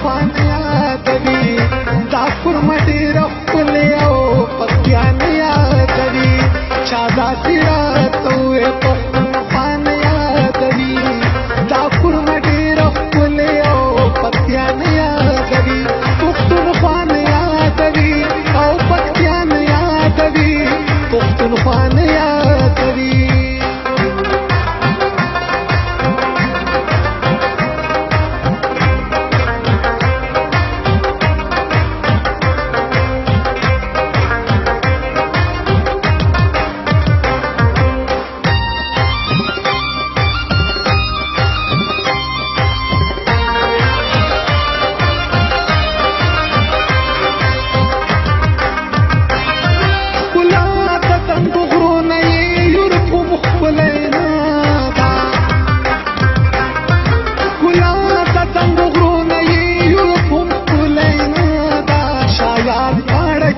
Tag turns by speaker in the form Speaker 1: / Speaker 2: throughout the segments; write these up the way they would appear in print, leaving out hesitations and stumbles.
Speaker 1: خوان یادوي دا خرما ډېره ښکلې او پکیان یادوي چا داسې راته وویل پښتون خوان یادوي دا خرما ډېره ښکلې او پکیان یادوي پښتون خوان یادوي او پکیان یادوي پښتون خوان یادوي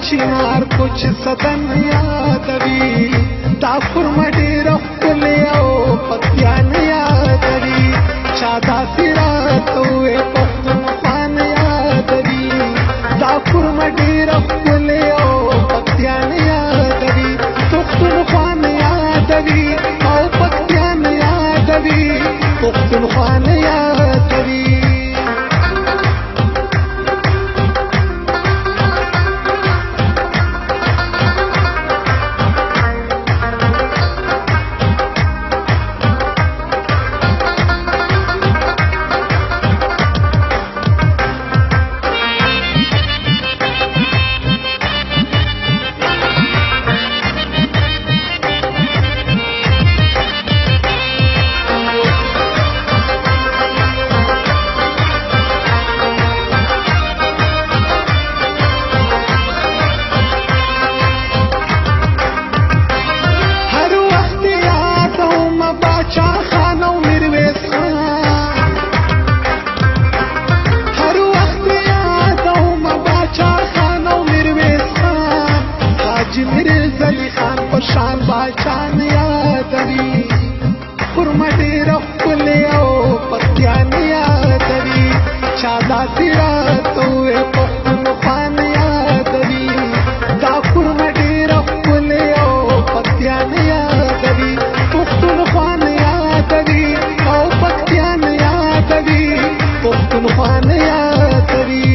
Speaker 1: چنار کچھ سدن یادوي دا خرما ډېره ښکلې او پکیان یادوي چا داسې راته وویل پښتون خوان یادوي دا خرما ډېره ښکلې او پکیان یادوي پښتون خوان یادوي او پکیان یادوي پښتون خوان یادوي شان باچان یادوي خرما ډېره ښکلې او پکیان یادوي چا داسې راته وویل پښتون خوان یادوي دا خرما ډېره ښکلې او پکیان یادوي پښتون خوان یادوي او پکیان یادوي پښتون خوان یادوي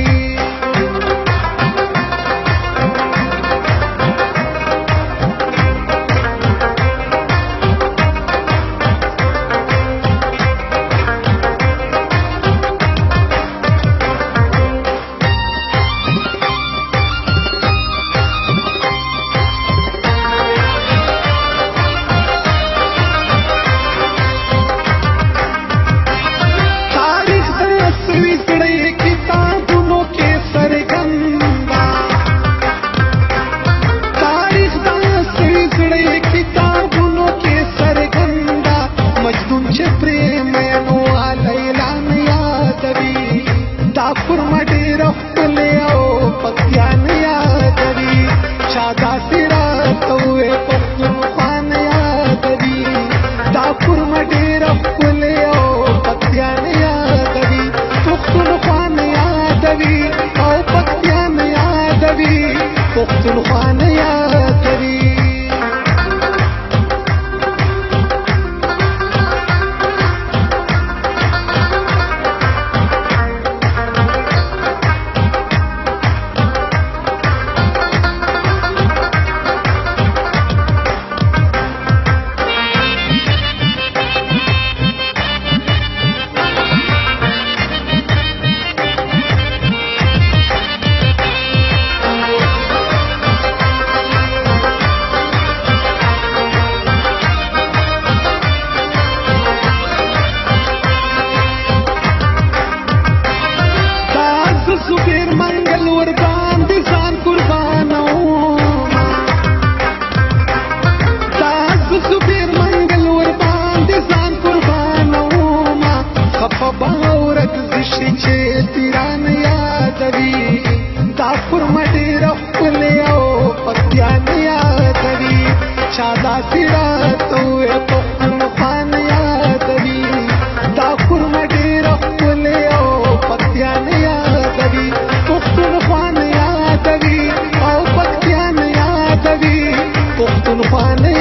Speaker 1: خرما ډېره ښکلې او پکیان یادوي چا داسې راته وویل پښتون خوان یادوي دا خرما ډېره ښکلې او پکیان یادوي پښتون خوان یادوي او پکیان یادوي پښتون خوان یادوي خرما ډېره ښکلې او پکیان یادوي पतंग पान